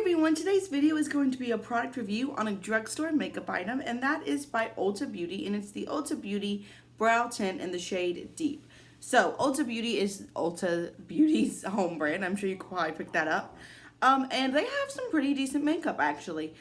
everyone, today's video is going to be a product review on a drugstore makeup item, and that is by Ulta Beauty, and it's the Ulta Beauty Brow Tint in the shade Deep. So Ulta Beauty is Ulta Beauty's home brand. I'm sure you could probably pick that up. And they have some pretty decent makeup actually.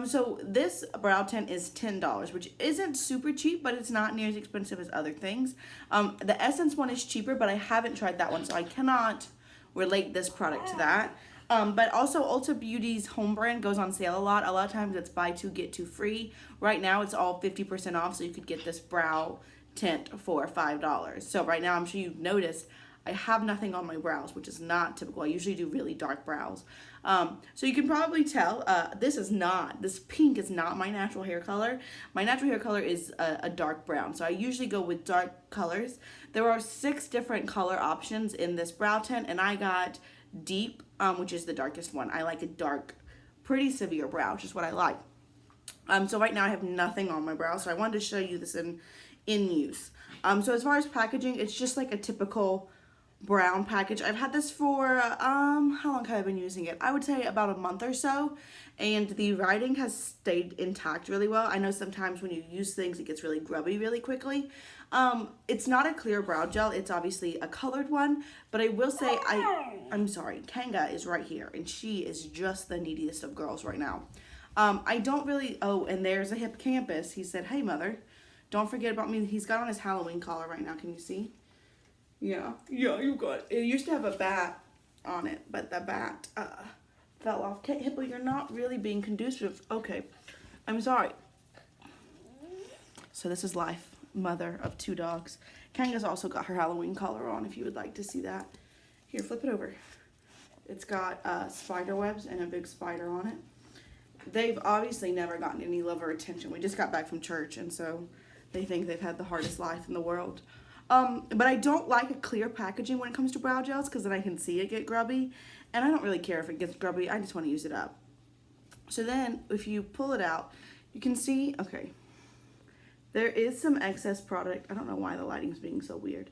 So this brow tint is $10, which isn't super cheap, but it's not near as expensive as other things. The Essence one is cheaper, but I haven't tried that one, so I cannot relate this product to that. But also Ulta Beauty's home brand goes on sale a lot. A lot of times it's buy two, get two free. Right now it's all 50% off, so you could get this brow tint for $5. So right now, I'm sure you've noticed, I have nothing on my brows, which is not typical. I usually do really dark brows. So you can probably tell, this pink is not my natural hair color. My natural hair color is a dark brown. So I usually go with dark colors. There are 6 different color options in this brow tint, and I got Deep, which is the darkest one. I like a dark, pretty severe brow, which is what I like. So right now I have nothing on my brow, so I wanted to show you this in use. So as far as packaging, it's just like a typical brown package. I've had this for, how long have I been using it? I would say about a month or so, and the writing has stayed intact really well. I know sometimes when you use things, it gets really grubby really quickly. It's not a clear brow gel, it's obviously a colored one, but I will say, I'm sorry, Kanga is right here, and she is just the neediest of girls right now. I don't really, oh, and there's a hippocampus. He said, hey mother, don't forget about me. He's got on his Halloween collar right now, can you see? Yeah, you got it. Used to have a bat on it, but the bat fell off. Okay, Hippo, you're not really being conducive. Okay, I'm sorry. So this is life, mother of 2 dogs. Kanga's also got her Halloween collar on, if you would like to see that. Here, flip it over. It's got spider webs and a big spider on it. They've obviously never gotten any love or attention. We just got back from church, and so they think they've had the hardest life in the world. But I don't like a clear packaging when it comes to brow gels, because then I can see it get grubby, and I don't really care if it gets grubby. I just want to use it up. So then if you pull it out, you can see, okay, there is some excess product. I don't know why the lighting's being so weird.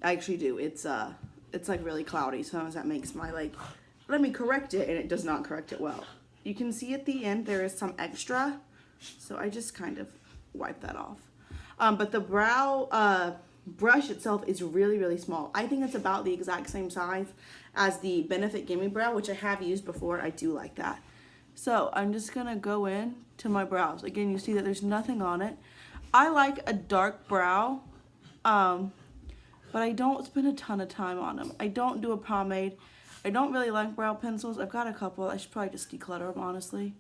I actually do. It's like really cloudy, so sometimes that makes my, like, let me correct it, and it does not correct it well. You can see at the end there is some extra, so I just kind of wipe that off. But the brow brush itself is really, really small. I think it's about the exact same size as the Benefit Gimme Brow, which I have used before. I do like that. So I'm just gonna go in to my brows. Again, you see that there's nothing on it. I like a dark brow, but I don't spend a ton of time on them. I don't do a pomade. I don't really like brow pencils. I've got a couple. I should probably just declutter them, honestly,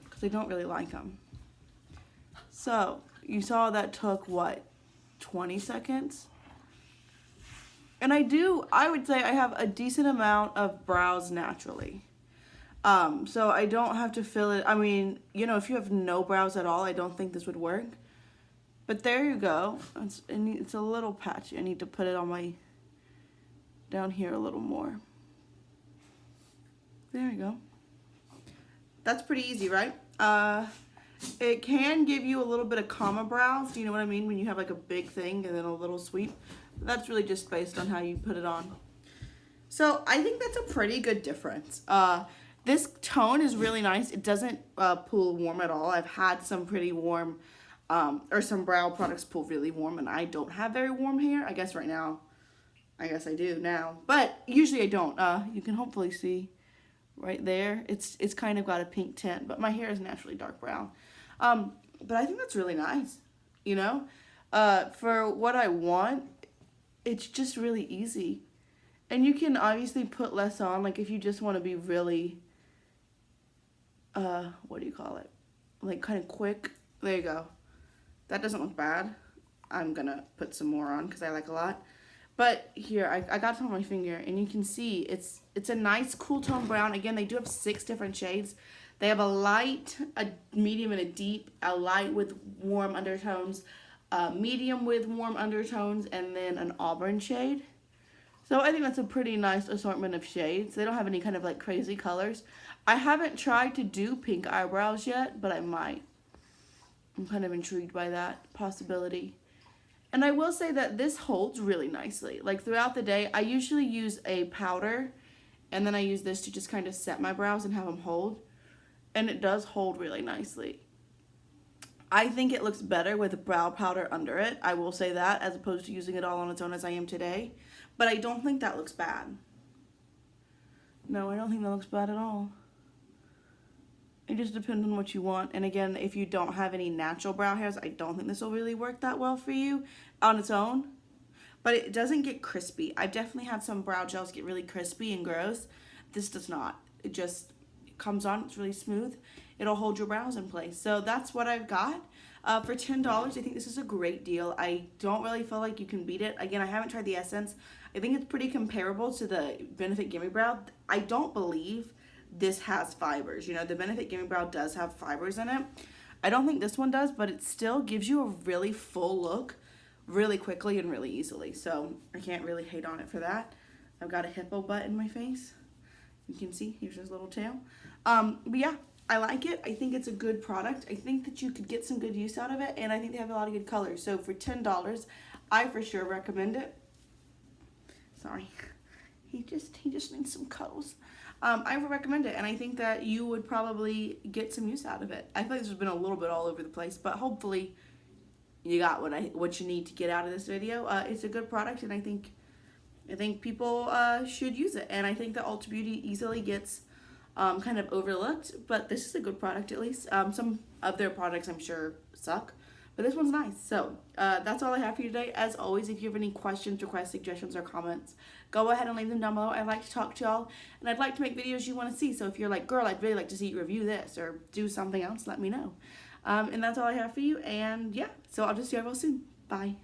because I don't really like them. So you saw that took, what, 20 seconds? And I would say I have a decent amount of brows naturally. So I don't have to fill it. I mean, you know, if you have no brows at all, I don't think this would work. But there you go. It's a little patchy. I need to put it on my, down here a little more. There you go. That's pretty easy, right? It can give you a little bit of comma brows. Do you know what I mean? When you have like a big thing and then a little sweep. That's really just based on how you put it on. So I think that's a pretty good difference. This tone is really nice. It doesn't pull warm at all. I've had some pretty warm, or some brow products pull really warm, and I don't have very warm hair. I guess right now, I guess I do now. But usually I don't. You can hopefully see right there. It's kind of got a pink tint, but my hair is naturally dark brown. But I think that's really nice, you know? For what I want, it's just really easy. And you can obviously put less on, like if you just want to be really, what do you call it? Like kind of quick. There you go. That doesn't look bad. I'm gonna put some more on because I like a lot. But here, I got some on my finger, and you can see it's a nice cool tone brown. Again, they do have 6 different shades. They have a light, a medium, and a deep, a light with warm undertones, a medium with warm undertones, and then an auburn shade. So I think that's a pretty nice assortment of shades. They don't have any kind of like crazy colors. I haven't tried to do pink eyebrows yet, but I might. I'm kind of intrigued by that possibility. And I will say that this holds really nicely. Like throughout the day, I usually use a powder And then I use this to just kind of set my brows and have them hold. And it does hold really nicely. I think it looks better with brow powder under it. I will say that, as opposed to using it all on its own as I am today. But I don't think that looks bad. No, I don't think that looks bad at all. It just depends on what you want. And again, if you don't have any natural brow hairs, I don't think this will really work that well for you on its own. But it doesn't get crispy. I've definitely had some brow gels get really crispy and gross. This does not. It just comes on. It's really smooth. It'll hold your brows in place. So that's what I've got. For $10, I think this is a great deal. I don't really feel like you can beat it. Again, I haven't tried the Essence. I think it's pretty comparable to the Benefit Gimme Brow. I don't believe this has fibers. You know, the Benefit Gimme Brow does have fibers in it. I don't think this one does, but it still gives you a really full look really quickly and really easily. So I can't really hate on it for that. I've got a hippo butt in my face. You can see, here's his little tail. But yeah, I like it. I think it's a good product. I think that you could get some good use out of it, and I think they have a lot of good colors. So for $10, I for sure recommend it. Sorry, he just needs some cuddles. I would recommend it, and I think that you would probably get some use out of it. I feel like this has been a little bit all over the place, but hopefully you got what you need to get out of this video. It's a good product, and I think people should use it. And I think that Ulta Beauty easily gets kind of overlooked, but this is a good product at least. Some of their products I'm sure suck, but this one's nice. So that's all I have for you today. As always, if you have any questions, requests, suggestions, or comments, go ahead and leave them down below. I like to talk to y'all, and I'd like to make videos you want to see. So if you're like, girl, I'd really like to see you review this or do something else, let me know. And that's all I have for you. And yeah, so I'll just see you all soon. Bye.